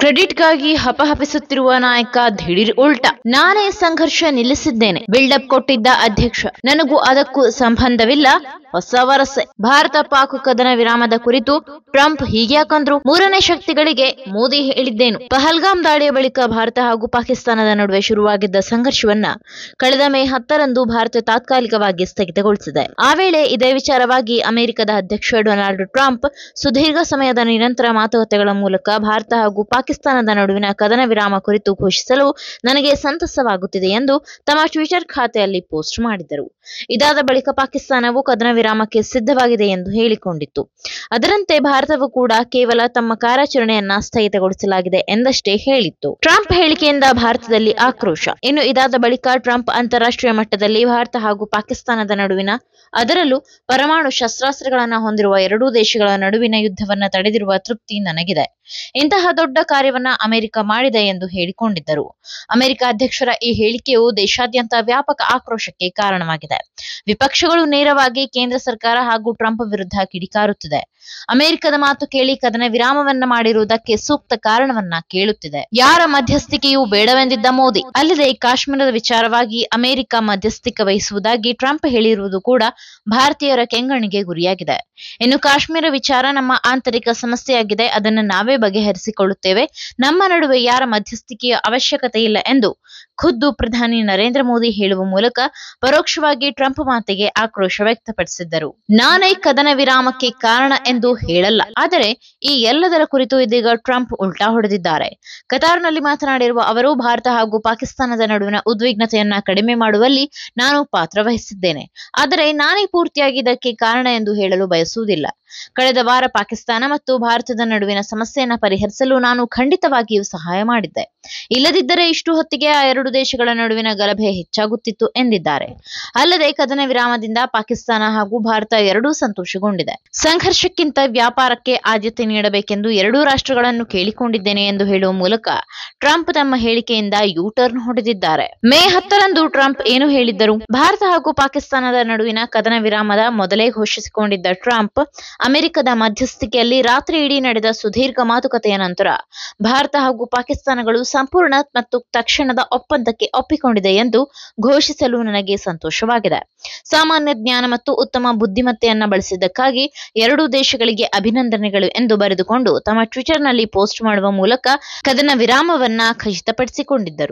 ಕ್ರೆಡಿಟ್ಗಾಗಿ ಹಪಹಪಿಸುತ್ತಿರುವ ನಾಯಕ ದಿಢೀರ್ ಉಲ್ಟಾ. ನಾನೇ ಸಂಘರ್ಷ ನಿಲ್ಲಿಸಿದ್ದೇನೆ. ಬಿಲ್ಡಪ್ ಕೊಟ್ಟಿದ್ದ ಅಧ್ಯಕ್ಷ. ನನಗೂ ಅದಕ್ಕೂ ಸಂಬಂಧವಿಲ್ಲ. ಹೊಸ ವರಸೆ. ಭಾರತ ಪಾಕ್ ಕದನ ವಿರಾಮದ ಕುರಿತು ಟ್ರಂಪ್ ಹೀಗ್ಯಾಕಂದ್ರು? ಮೂರನೇ ಶಕ್ತಿಗಳಿಗೆ ಮೋದಿ ಹೇಳಿದ್ದೇನು? ಪಹಲ್ಗಾಮ್ ದಾಳಿಯ ಬಳಿಕ ಭಾರತ ಹಾಗೂ ಪಾಕಿಸ್ತಾನದ ನಡುವೆ ಶುರುವಾಗಿದ್ದ ಸಂಘರ್ಷವನ್ನ ಕಳೆದ ಮೇ 10ರಂದು ಭಾರತ ತಾತ್ಕಾಲಿಕವಾಗಿ ಸ್ಥಗಿತಗೊಳಿಸಿದೆ. ಆ ವೇಳೆ ಇದೇ ವಿಚಾರವಾಗಿ ಅಮೆರಿಕದ ಅಧ್ಯಕ್ಷ ಡೊನಾಲ್ಡ್ ಟ್ರಂಪ್ ಸುದೀರ್ಘ ಸಮಯದ ನಿರಂತರ ಮಾತುಕತೆಗಳ ಮೂಲಕ ಭಾರತ ಹಾಗೂ ಪಾಕಿಸ್ತಾನದ ನಡುವಿನ ಕದನ ವಿರಾಮ ಕುರಿತು ಘೋಷಿಸಲು ನನಗೆ ಸಂತಸವಾಗುತ್ತಿದೆ ಎಂದು ತಮ್ಮ ಟ್ವಿಟರ್ ಖಾತೆಯಲ್ಲಿ ಪೋಸ್ಟ್ ಮಾಡಿದ್ದರು. ಇದಾದ ಬಳಿಕ ಪಾಕಿಸ್ತಾನವು ಕದನ ವಿರಾಮಕ್ಕೆ ಸಿದ್ಧವಾಗಿದೆ ಎಂದು ಹೇಳಿಕೊಂಡಿತ್ತು. ಅದರಂತೆ ಭಾರತವು ಕೂಡ ಕೇವಲ ತಮ್ಮ ಕಾರ್ಯಾಚರಣೆಯನ್ನ ಸ್ಥಗಿತಗೊಳಿಸಲಾಗಿದೆ ಎಂದಷ್ಟೇ ಹೇಳಿತ್ತು. ಟ್ರಂಪ್ ಹೇಳಿಕೆಯಿಂದ ಭಾರತದಲ್ಲಿ ಆಕ್ರೋಶ. ಇನ್ನು ಇದಾದ ಬಳಿಕ ಟ್ರಂಪ್ ಅಂತಾರಾಷ್ಟ್ರೀಯ ಮಟ್ಟದಲ್ಲಿ ಭಾರತ ಹಾಗೂ ಪಾಕಿಸ್ತಾನದ ನಡುವಿನ, ಅದರಲ್ಲೂ ಪರಮಾಣು ಶಸ್ತ್ರಾಸ್ತ್ರಗಳನ್ನು ಹೊಂದಿರುವ ಎರಡೂ ದೇಶಗಳ ನಡುವಿನ ಯುದ್ಧವನ್ನ ತಡೆದಿರುವ ತೃಪ್ತಿ ನನಗಿದೆ. ಇಂತಹ ದೊಡ್ಡ ಕಾರ್ಯವನ್ನ ಅಮೆರಿಕ ಮಾಡಿದೆ ಎಂದು ಹೇಳಿಕೊಂಡಿದ್ದರು. ಅಮೆರಿಕ ಅಧ್ಯಕ್ಷರ ಈ ಹೇಳಿಕೆಯು ದೇಶಾದ್ಯಂತ ವ್ಯಾಪಕ ಆಕ್ರೋಶಕ್ಕೆ ಕಾರಣವಾಗಿದೆ. ವಿಪಕ್ಷಗಳು ನೇರವಾಗಿ ಕೇಂದ್ರ ಸರ್ಕಾರ ಹಾಗೂ ಟ್ರಂಪ್ ವಿರುದ್ಧ ಕಿಡಿಕಾರುತ್ತಿದೆ. ಅಮೆರಿಕದ ಮಾತು ಕೇಳಿ ಕದನ ವಿರಾಮವನ್ನ ಮಾಡಿರುವುದಕ್ಕೆ ಸೂಕ್ತ ಕಾರಣವನ್ನ ಕೇಳುತ್ತಿದೆ. ಯಾರ ಮಧ್ಯಸ್ಥಿಕೆಯೂ ಬೇಡವೆಂದಿದ್ದ ಮೋದಿ. ಅಲ್ಲದೆ ಕಾಶ್ಮೀರದ ವಿಚಾರವಾಗಿ ಅಮೆರಿಕ ಮಧ್ಯಸ್ಥಿಕೆ ವಹಿಸುವುದಾಗಿ ಟ್ರಂಪ್ ಹೇಳಿರುವುದು ಕೂಡ ಭಾರತೀಯರ ಕೆಂಗಣ್ಣಿಗೆ ಗುರಿಯಾಗಿದೆ. ಇನ್ನು ಕಾಶ್ಮೀರ ವಿಚಾರ ನಮ್ಮ ಆಂತರಿಕ ಸಮಸ್ಯೆಯಾಗಿದೆ, ಅದನ್ನು ನಾವೇ ಬಗೆಹರಿಸಿಕೊಳ್ಳುತ್ತೇವೆ. ನಮ್ಮ ನಡುವೆ ಯಾರ ಮಧ್ಯಸ್ಥಿಕೆಯ ಅವಶ್ಯಕತೆ ಇಲ್ಲ ಎಂದು ಖುದ್ದು ಪ್ರಧಾನಿ ನರೇಂದ್ರ ಮೋದಿ ಹೇಳುವ ಮೂಲಕ ಪರೋಕ್ಷವಾಗಿ ಟ್ರಂಪ್ ಮಾತಿಗೆ ಆಕ್ರೋಶ ವ್ಯಕ್ತಪಡಿಸಿದ್ದರು. ನಾನೇ ಕದನ ವಿರಾಮಕ್ಕೆ ಕಾರಣ ಎಂದು ಹೇಳಲ್ಲ, ಆದರೆ ಈ ಎಲ್ಲದರ ಕುರಿತು ಇದೀಗ ಟ್ರಂಪ್ ಉಲ್ಟಾ ಹೊಡೆದಿದ್ದಾರೆ. ಕತಾರ್ನಲ್ಲಿ ಮಾತನಾಡಿರುವ ಅವರು, ಭಾರತ ಹಾಗೂ ಪಾಕಿಸ್ತಾನದ ನಡುವಿನ ಉದ್ವಿಗ್ನತೆಯನ್ನ ಕಡಿಮೆ ಮಾಡುವಲ್ಲಿ ನಾನು ಪಾತ್ರ ವಹಿಸಿದ್ದೇನೆ, ಆದರೆ ನಾನೇ ಪೂರ್ತಿಯಾಗಿ ಇದಕ್ಕೆ ಕಾರಣ ಎಂದು ಹೇಳಲು ಬಯಸುವುದಿಲ್ಲ. ಕಳೆದ ವಾರ ಪಾಕಿಸ್ತಾನ ಮತ್ತು ಭಾರತದ ನಡುವಿನ ಸಮಸ್ಯೆಯನ್ನು ಪರಿಹರಿಸಲು ನಾನು ಖಂಡಿತವಾಗಿಯೂ ಸಹಾಯ ಮಾಡಿದ್ದೆ. ಇಲ್ಲದಿದ್ದರೆ ಇಷ್ಟು ಹೊತ್ತಿಗೆ ಆ ಎರಡು ದೇಶಗಳ ನಡುವಿನ ಗಲಭೆ ಹೆಚ್ಚಾಗುತ್ತಿತ್ತು ಎಂದಿದ್ದಾರೆ. ಅಲ್ಲದೆ ಕದನ ವಿರಾಮದಿಂದ ಪಾಕಿಸ್ತಾನ ಹಾಗೂ ಭಾರತ ಎರಡೂ ಸಂತೋಷಗೊಂಡಿದೆ. ಸಂಘರ್ಷಕ್ಕಿಂತ ವ್ಯಾಪಾರಕ್ಕೆ ಆದ್ಯತೆ ನೀಡಬೇಕೆಂದು ಎರಡೂ ರಾಷ್ಟ್ರಗಳನ್ನು ಕೇಳಿಕೊಂಡಿದ್ದೇನೆ ಎಂದು ಹೇಳುವ ಮೂಲಕ ಟ್ರಂಪ್ ತಮ್ಮ ಹೇಳಿಕೆಯಿಂದ ಯೂ ಟರ್ನ್ ಹೊಡೆದಿದ್ದಾರೆ. ಮೇ 10ರಂದು ಟ್ರಂಪ್ ಏನು ಹೇಳಿದ್ದರು? ಭಾರತ ಹಾಗೂ ಪಾಕಿಸ್ತಾನದ ನಡುವಿನ ಕದನ ವಿರಾಮದ ಮೊದಲೇ ಘೋಷಿಸಿಕೊಂಡಿದ್ದ ಟ್ರಂಪ್ ಅಮೆರಿಕದ ಮಧ್ಯಸ್ಥಿಕೆಯಲ್ಲಿ ರಾತ್ರಿ ಇಡೀ ನಡೆದ ಸುದೀರ್ಘ ಮಾತುಕತೆಯ ನಂತರ ಭಾರತ ಹಾಗೂ ಪಾಕಿಸ್ತಾನಗಳು ಸಂಪೂರ್ಣ ಮತ್ತು ತಕ್ಷಣದ ಒಪ್ಪಂದಕ್ಕೆ ಒಪ್ಪಿಕೊಂಡಿದೆ ಎಂದು ಘೋಷಿಸಲು ನನಗೆ ಸಂತೋಷವಾಗಿದೆ. ಸಾಮಾನ್ಯ ಜ್ಞಾನ ಮತ್ತು ಉತ್ತಮ ಬುದ್ಧಿಮತ್ತೆಯನ್ನ ಬಳಸಿದ್ದಕ್ಕಾಗಿ ಎರಡೂ ದೇಶಗಳಿಗೆ ಅಭಿನಂದನೆಗಳು ಎಂದು ಬರೆದುಕೊಂಡು ತಮ್ಮ ಟ್ವಿಟರ್ನಲ್ಲಿ ಪೋಸ್ಟ್ ಮಾಡುವ ಮೂಲಕ ಕದನ ವಿರಾಮವನ್ನ ಖಚಿತಪಡಿಸಿಕೊಂಡಿದ್ದರು.